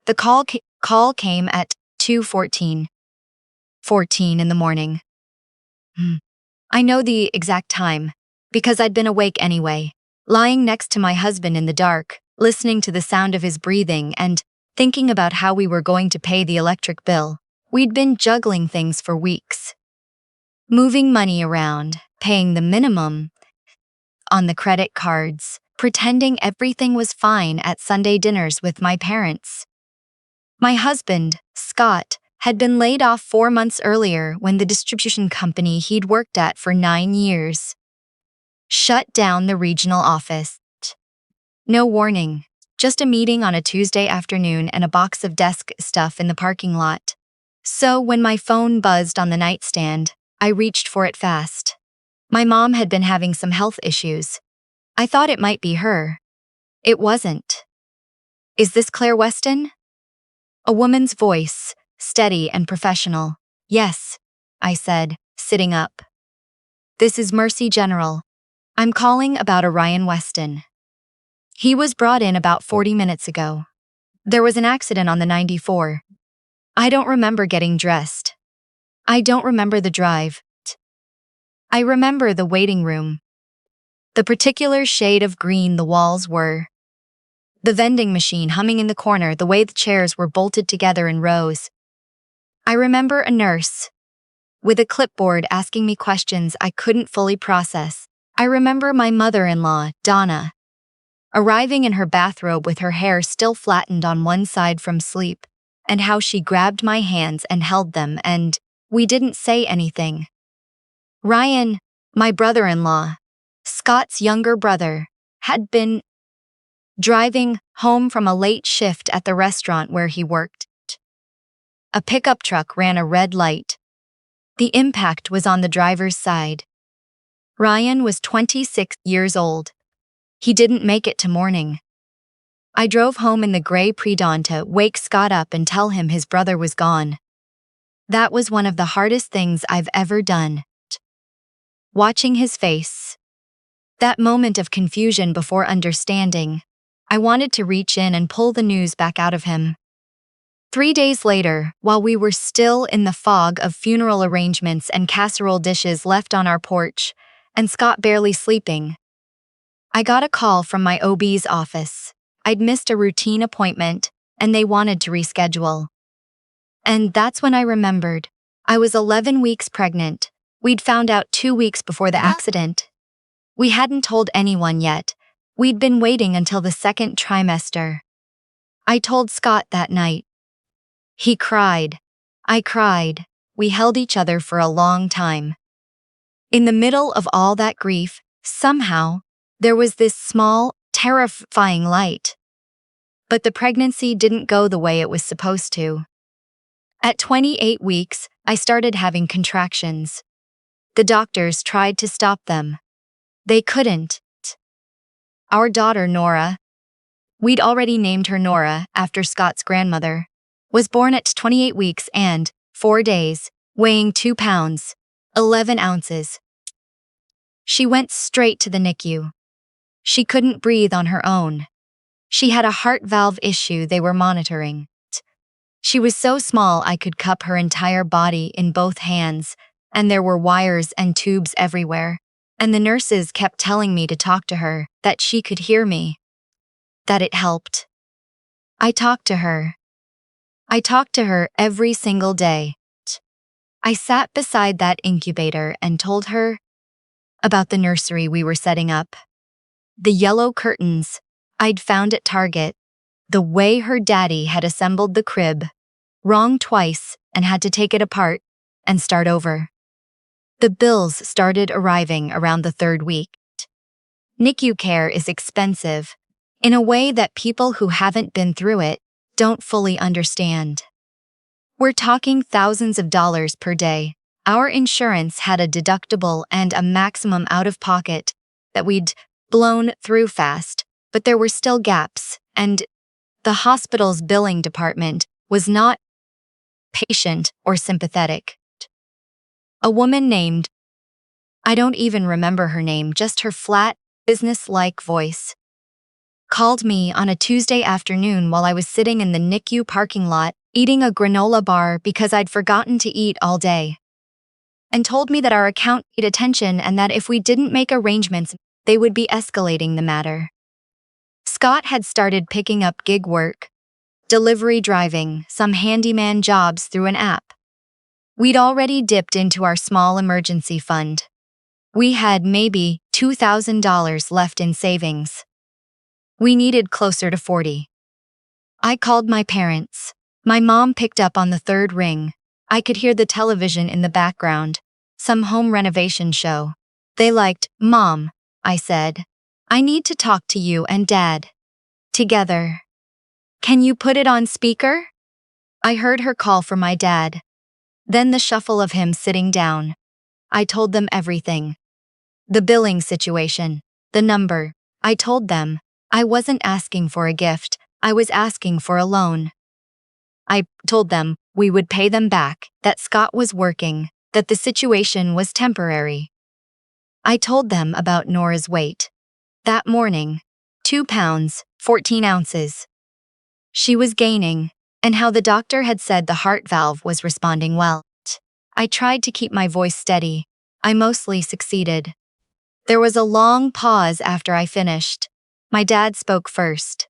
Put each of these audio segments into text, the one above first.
The call came at 2:14 in the morning. I know the exact time, because I'd been awake anyway, lying next to my husband in the dark, listening to the sound of his breathing and thinking about how we were going to pay the electric bill. We'd been juggling things for weeks. Moving money around, paying the minimum on the credit cards, pretending everything was fine at Sunday dinners with my parents. My husband, Scott, had been laid off 4 months earlier when the distribution company he'd worked at for 9 years shut down the regional office. No warning, just a meeting on a Tuesday afternoon and a box of desk stuff in the parking lot. So when my phone buzzed on the nightstand, I reached for it fast. My mom had been having some health issues. I thought it might be her. It wasn't. "Is this Claire Weston?" A woman's voice, steady and professional. "Yes," I said, sitting up. "This is Mercy General. I'm calling about a Ryan Weston. He was brought in about 40 minutes ago. There was an accident on the 94. I don't remember getting dressed. I don't remember the drive. I remember the waiting room. The particular shade of green the walls were. The vending machine humming in the corner, the way the chairs were bolted together in rows. I remember a nurse with a clipboard asking me questions I couldn't fully process. I remember my mother-in-law, Donna, arriving in her bathrobe with her hair still flattened on one side from sleep, and how she grabbed my hands and held them, and we didn't say anything. Ryan, my brother-in-law, Scott's younger brother, had been driving home from a late shift at the restaurant where he worked. A pickup truck ran a red light. The impact was on the driver's side. Ryan was 26 years old. He didn't make it to morning. I drove home in the gray pre-dawn to wake Scott up and tell him his brother was gone. That was one of the hardest things I've ever done. Watching his face. That moment of confusion before understanding. I wanted to reach in and pull the news back out of him. 3 days later, while we were still in the fog of funeral arrangements and casserole dishes left on our porch, and Scott barely sleeping, I got a call from my OB's office. I'd missed a routine appointment, and they wanted to reschedule. And that's when I remembered. I was 11 weeks pregnant. We'd found out 2 weeks before the accident. We hadn't told anyone yet. We'd been waiting until the second trimester. I told Scott that night. He cried. I cried. We held each other for a long time. In the middle of all that grief, somehow, there was this small, terrifying light. But the pregnancy didn't go the way it was supposed to. At 28 weeks, I started having contractions. The doctors tried to stop them. They couldn't. Our daughter, Nora, we'd already named her Nora after Scott's grandmother, was born at 28 weeks and 4 days, weighing 2 pounds, 11 ounces. She went straight to the NICU. She couldn't breathe on her own. She had a heart valve issue they were monitoring. She was so small I could cup her entire body in both hands, and there were wires and tubes everywhere, and the nurses kept telling me to talk to her, that she could hear me, that it helped. I talked to her. I talked to her every single day. I sat beside that incubator and told her about the nursery we were setting up. The yellow curtains I'd found at Target, the way her daddy had assembled the crib, wrong twice and had to take it apart and start over. The bills started arriving around the 3rd week. NICU care is expensive, in a way that people who haven't been through it don't fully understand. We're talking thousands of dollars per day. Our insurance had a deductible and a maximum out-of-pocket that we'd blown through fast, but there were still gaps, and the hospital's billing department was not patient or sympathetic. A woman named, I don't even remember her name, just her flat, business-like voice, called me on a Tuesday afternoon while I was sitting in the NICU parking lot, eating a granola bar because I'd forgotten to eat all day, and told me that our account needed attention and that if we didn't make arrangements, they would be escalating the matter. Scott had started picking up gig work, delivery driving, some handyman jobs through an app. We'd already dipped into our small emergency fund. We had maybe $2,000 left in savings. We needed closer to 40. I called my parents. My mom picked up on the third ring. I could hear the television in the background, some home renovation show. They liked, "Mom," I said. "I need to talk to you and Dad. Together. Can you put it on speaker?" I heard her call for my dad. Then the shuffle of him sitting down. I told them everything. The billing situation. The number. I told them. I wasn't asking for a gift, I was asking for a loan. I told them we would pay them back, that Scott was working, that the situation was temporary. I told them about Nora's weight. That morning, 2 pounds, 14 ounces. She was gaining, and how the doctor had said the heart valve was responding well. I tried to keep my voice steady. I mostly succeeded. There was a long pause after I finished. My dad spoke first.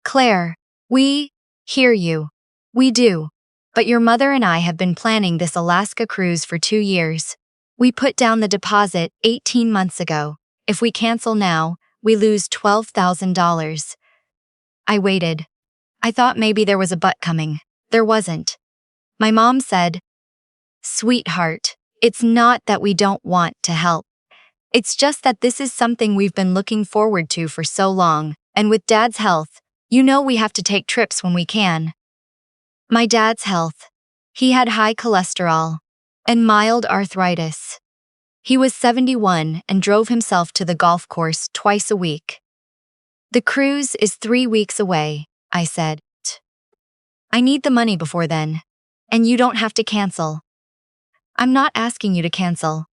"Claire, we hear you. We do. But your mother and I have been planning this Alaska cruise for 2 years. We put down the deposit 18 months ago. If we cancel now, we lose $12,000. I waited. I thought maybe there was a but coming. There wasn't. My mom said, "Sweetheart, it's not that we don't want to help. It's just that this is something we've been looking forward to for so long, and with Dad's health, you know we have to take trips when we can." My dad's health. He had high cholesterol and mild arthritis. He was 71 and drove himself to the golf course twice a week. "The cruise is 3 weeks away," I said. "I need the money before then, and you don't have to cancel." "I'm not asking you to cancel.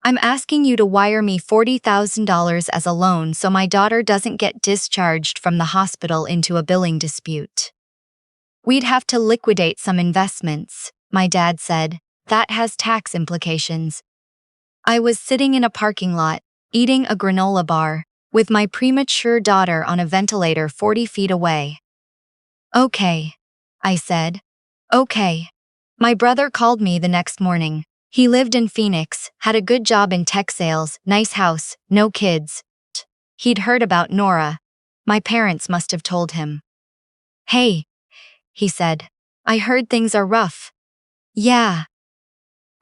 I'm asking you to wire me $40,000 as a loan so my daughter doesn't get discharged from the hospital into a billing dispute." "We'd have to liquidate some investments," my dad said. "That has tax implications." I was sitting in a parking lot, eating a granola bar, with my premature daughter on a ventilator 40 feet away. "Okay," I said. "Okay." My brother called me the next morning. He lived in Phoenix, had a good job in tech sales, nice house, no kids. He'd heard about Nora. My parents must have told him. "Hey," he said. "I heard things are rough." "Yeah,"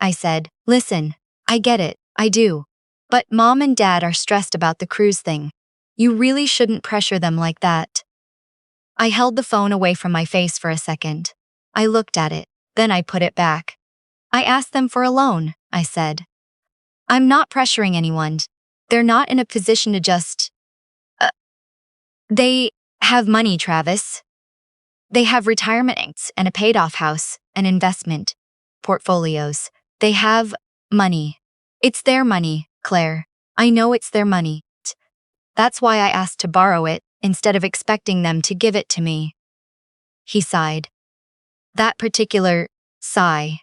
I said. "Listen, I get it, I do. But Mom and Dad are stressed about the cruise thing. You really shouldn't pressure them like that." I held the phone away from my face for a second. I looked at it, then I put it back. "I asked them for a loan," I said. "I'm not pressuring anyone. They're not in a position to just... They have money, Travis. They have retirement accounts and a paid-off house, and investment portfolios. They have money. It's their money, Claire. I know it's their money. That's why I asked to borrow it, instead of expecting them to give it to me." He sighed. That particular sigh.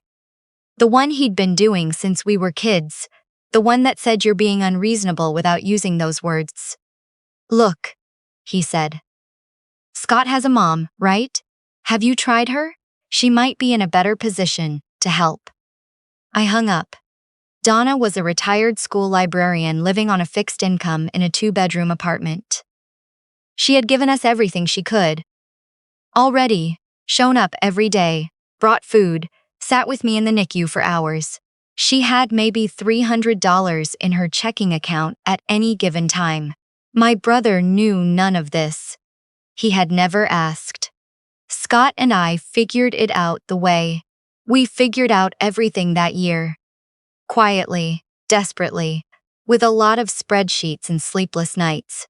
The one he'd been doing since we were kids. The one that said you're being unreasonable without using those words. "Look," he said. "Scott has a mom, right? Have you tried her? She might be in a better position to help." I hung up. Donna was a retired school librarian living on a fixed income in a 2-bedroom apartment. She had given us everything she could. Already, shown up every day, brought food, sat with me in the NICU for hours. She had maybe $300 in her checking account at any given time. My brother knew none of this. He had never asked. Scott and I figured it out the way we figured out everything that year. Quietly, desperately, with a lot of spreadsheets and sleepless nights.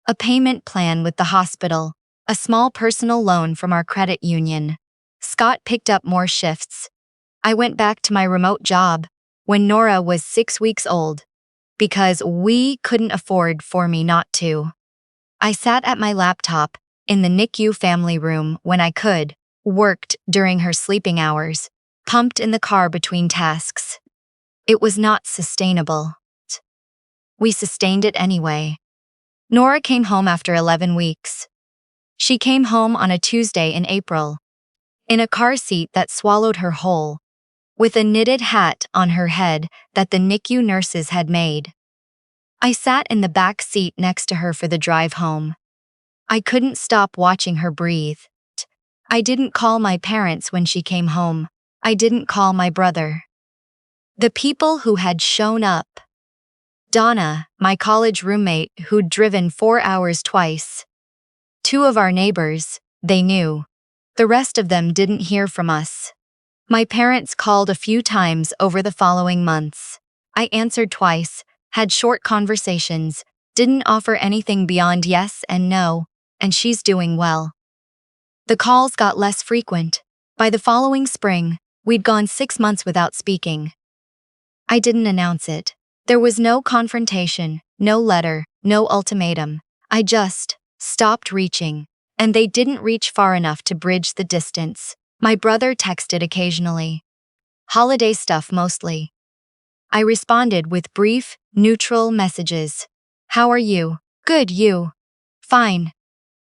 A payment plan with the hospital, a small personal loan from our credit union. Scott picked up more shifts. I went back to my remote job when Nora was 6 weeks old, because we couldn't afford for me not to. I sat at my laptop in the NICU family room when I could, worked during her sleeping hours, pumped in the car between tasks. It was not sustainable. We sustained it anyway. Nora came home after 11 weeks. She came home on a Tuesday in April, in a car seat that swallowed her whole, with a knitted hat on her head that the NICU nurses had made. I sat in the back seat next to her for the drive home. I couldn't stop watching her breathe. I didn't call my parents when she came home. I didn't call my brother. The people who had shown up. Donna, my college roommate who'd driven 4 hours twice. 2 of our neighbors, they knew. The rest of them didn't hear from us. My parents called a few times over the following months. I answered twice, had short conversations, didn't offer anything beyond yes and no, and she's doing well. The calls got less frequent. By the following spring, we'd gone 6 months without speaking. I didn't announce it. There was no confrontation, no letter, no ultimatum. I just stopped reaching, and they didn't reach far enough to bridge the distance. My brother texted occasionally. Holiday stuff mostly. I responded with brief, neutral messages. How are you? Good, you? Fine.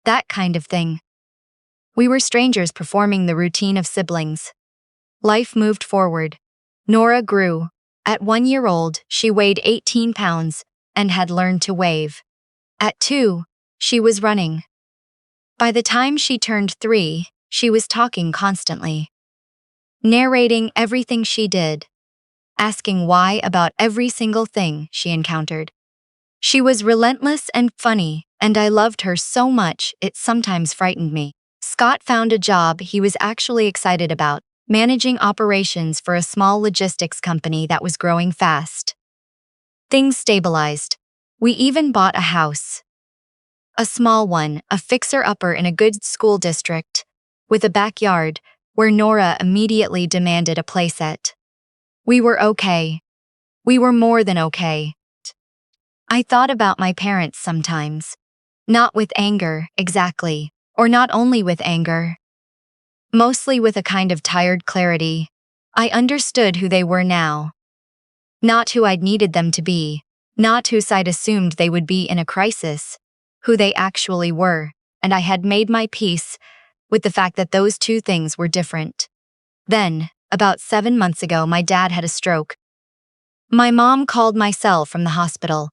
That kind of thing. We were strangers performing the routine of siblings. Life moved forward. Nora grew. At 1 year old, she weighed 18 pounds and had learned to wave. At 2, she was running. By the time she turned 3, she was talking constantly. Narrating everything she did. Asking why about every single thing she encountered. She was relentless and funny, and I loved her so much it sometimes frightened me. Scott found a job he was actually excited about, managing operations for a small logistics company that was growing fast. Things stabilized. We even bought a house. A small one, a fixer-upper in a good school district, with a backyard, where Nora immediately demanded a playset. We were okay. We were more than okay. I thought about my parents sometimes. Not with anger, exactly, or not only with anger. Mostly with a kind of tired clarity. I understood who they were now. Not who I'd needed them to be, not whose I'd assumed they would be in a crisis, who they actually were, and I had made my peace with the fact that those two things were different. Then, about 7 months ago, my dad had a stroke. My mom called my cell from the hospital.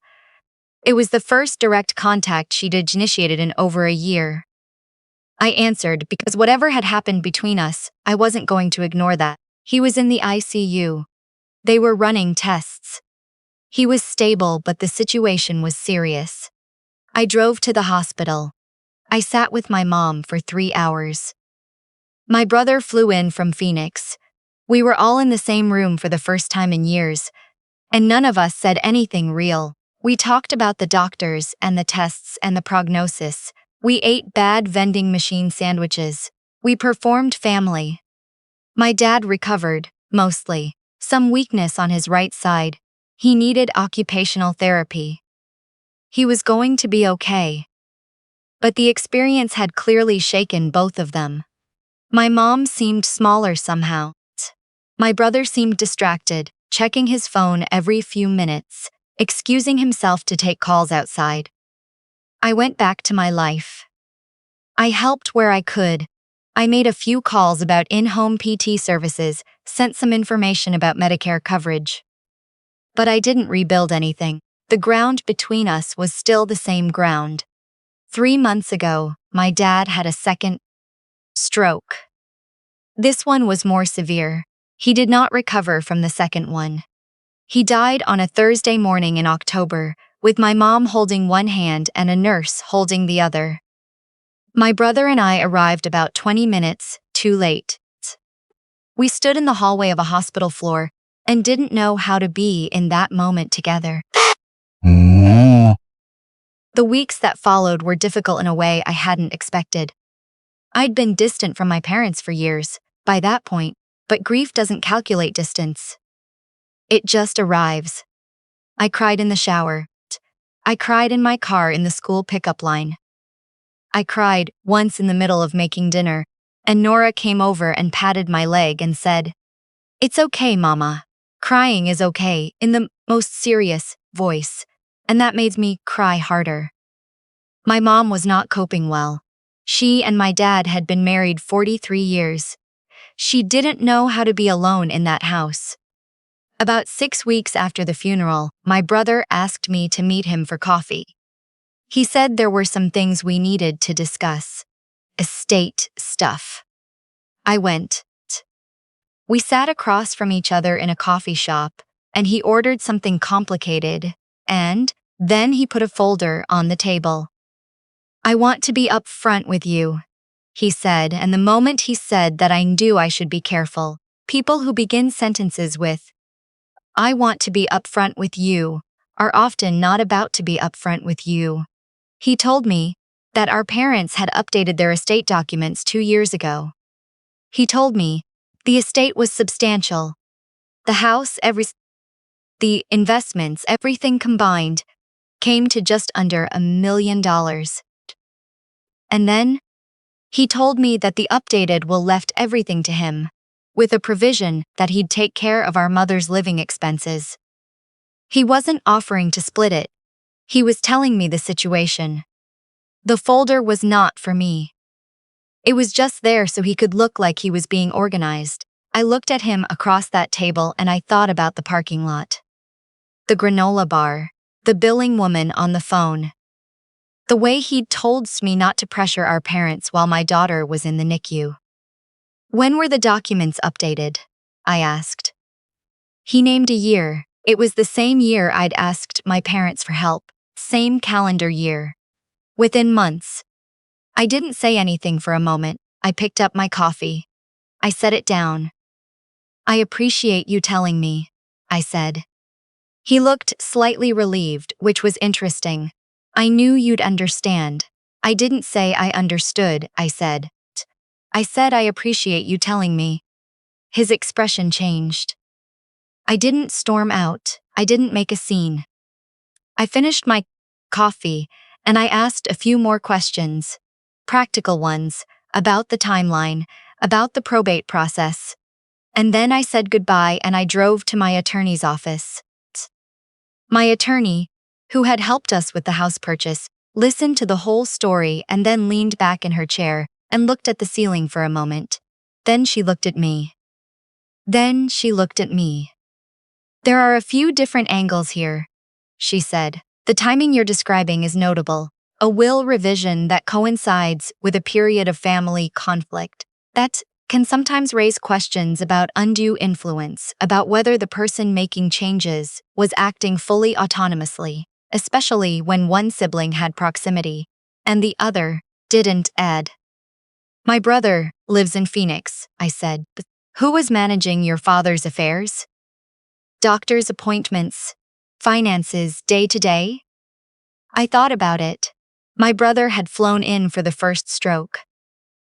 It was the first direct contact she'd initiated in over a year. I answered because whatever had happened between us, I wasn't going to ignore that. He was in the ICU. They were running tests. He was stable, but the situation was serious. I drove to the hospital. I sat with my mom for 3 hours. My brother flew in from Phoenix. We were all in the same room for the first time in years, and none of us said anything real. We talked about the doctors and the tests and the prognosis. We ate bad vending machine sandwiches. We performed family. My dad recovered, mostly. Some weakness on his right side. He needed occupational therapy. He was going to be okay. But the experience had clearly shaken both of them. My mom seemed smaller somehow. My brother seemed distracted, checking his phone every few minutes, excusing himself to take calls outside. I went back to my life. I helped where I could. I made a few calls about in-home PT services, sent some information about Medicare coverage. But I didn't rebuild anything. The ground between us was still the same ground. 3 months ago, my dad had a second stroke. This one was more severe. He did not recover from the second one. He died on a Thursday morning in October, with my mom holding one hand and a nurse holding the other. My brother and I arrived about 20 minutes too late. We stood in the hallway of a hospital floor and didn't know how to be in that moment together. The weeks that followed were difficult in a way I hadn't expected. I'd been distant from my parents for years, by that point, but grief doesn't calculate distance. It just arrives. I cried in the shower. I cried in my car in the school pickup line. I cried once in the middle of making dinner, and Nora came over and patted my leg and said, "It's okay, Mama. Crying is okay," in the most serious voice, and that made me cry harder. My mom was not coping well. She and my dad had been married 43 years. She didn't know how to be alone in that house. About 6 weeks after the funeral, my brother asked me to meet him for coffee. He said there were some things we needed to discuss. Estate stuff. I went. We sat across from each other in a coffee shop, and he ordered something complicated, and then he put a folder on the table. "I want to be upfront with you," he said, and the moment he said that I knew I should be careful. People who begin sentences with, "I want to be upfront with you," are often not about to be upfront with you. He told me that our parents had updated their estate documents 2 years ago. He told me the estate was substantial. The house, the investments, everything combined, came to just under $1 million. And then, he told me that the updated will left everything to him, with a provision that he'd take care of our mother's living expenses. He wasn't offering to split it. He was telling me the situation. The folder was not for me. It was just there so he could look like he was being organized. I looked at him across that table and I thought about the parking lot. The granola bar. The billing woman on the phone. The way he'd told me not to pressure our parents while my daughter was in the NICU. "When were the documents updated?" I asked. He named a year. It was the same year I'd asked my parents for help. Same calendar year. Within months. I didn't say anything for a moment. I picked up my coffee. I set it down. "I appreciate you telling me," I said. He looked slightly relieved, which was interesting. "I knew you'd understand." I didn't say I understood, I said. I appreciate you telling me." His expression changed. I didn't storm out. I didn't make a scene. I finished my coffee, and I asked a few more questions. Practical ones, about the timeline, about the probate process. And then I said goodbye and I drove to my attorney's office. My attorney, who had helped us with the house purchase, listened to the whole story and then leaned back in her chair and looked at the ceiling for a moment. Then she looked at me. "There are a few different angles here," she said. "The timing you're describing is notable. A will revision that coincides with a period of family conflict. That can sometimes raise questions about undue influence, about whether the person making changes was acting fully autonomously, especially when one sibling had proximity, and the other didn't add. My brother lives in Phoenix," I said. "But who was managing your father's affairs? Doctor's appointments, finances, day-to-day?" I thought about it. My brother had flown in for the first stroke.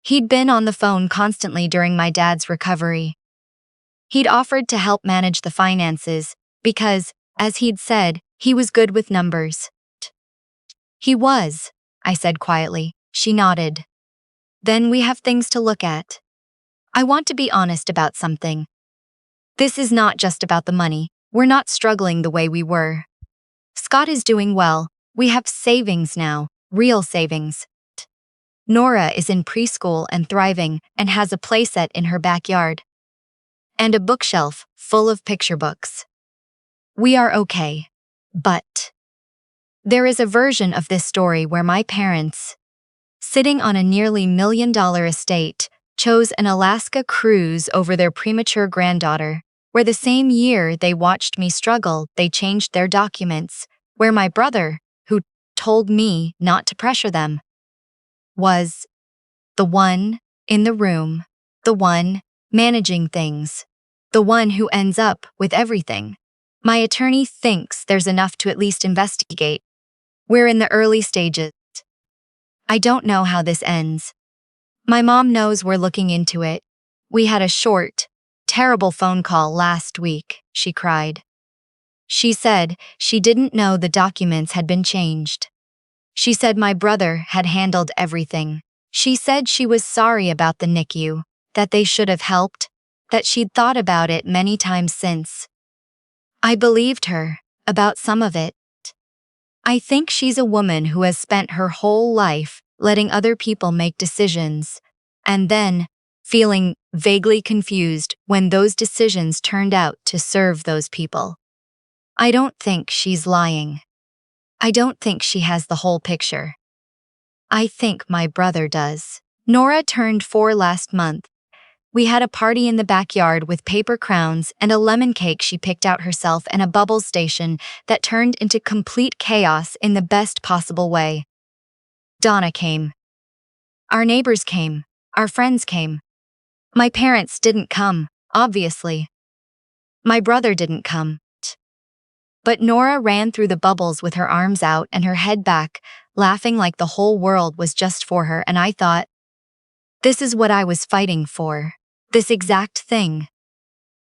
He'd been on the phone constantly during my dad's recovery. He'd offered to help manage the finances because, as he'd said, he was good with numbers. "He was," I said quietly. She nodded. "Then we have things to look at. I want to be honest about something. This is not just about the money. We're not struggling the way we were. Scott is doing well. We have savings now, real savings. Nora is in preschool and thriving and has a playset in her backyard. And a bookshelf full of picture books. We are okay. But there is a version of this story where my parents, sitting on a nearly $1 million estate, chose an Alaska cruise over their premature granddaughter, where the same year they watched me struggle, they changed their documents, where my brother, who told me not to pressure them, was the one in the room, the one managing things, the one who ends up with everything. My attorney thinks there's enough to at least investigate. We're in the early stages. I don't know how this ends. My mom knows we're looking into it. We had a short, terrible phone call last week," she cried. She said she didn't know the documents had been changed. She said my brother had handled everything. She said she was sorry about the NICU, that they should have helped, that she'd thought about it many times since. I believed her, about some of it. I think she's a woman who has spent her whole life letting other people make decisions, and then feeling vaguely confused when those decisions turned out to serve those people. I don't think she's lying. I don't think she has the whole picture. I think my brother does. Nora turned 4 last month. We had a party in the backyard with paper crowns and a lemon cake she picked out herself and a bubble station that turned into complete chaos in the best possible way. Donna came. Our neighbors came. Our friends came. My parents didn't come, obviously. My brother didn't come. But Nora ran through the bubbles with her arms out and her head back, laughing like the whole world was just for her, and I thought, this is what I was fighting for. This exact thing.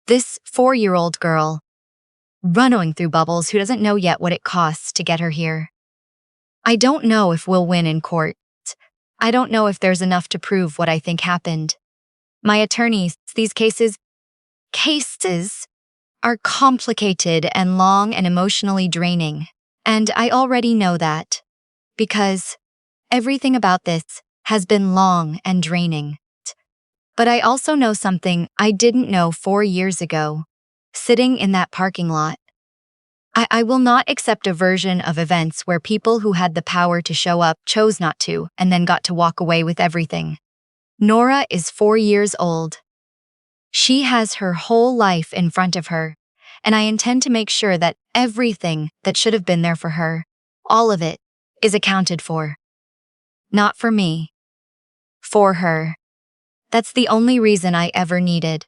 This 4-year-old girl, running through bubbles who doesn't know yet what it costs to get her here. I don't know if we'll win in court. I don't know if there's enough to prove what I think happened. My attorneys, these cases are complicated and long and emotionally draining. And I already know that. Because everything about this has been long and draining. But I also know something I didn't know 4 years ago, sitting in that parking lot. I will not accept a version of events where people who had the power to show up chose not to and then got to walk away with everything. Nora is 4 years old. She has her whole life in front of her, and I intend to make sure that everything that should have been there for her, all of it, is accounted for. Not for me. For her. That's the only reason I ever needed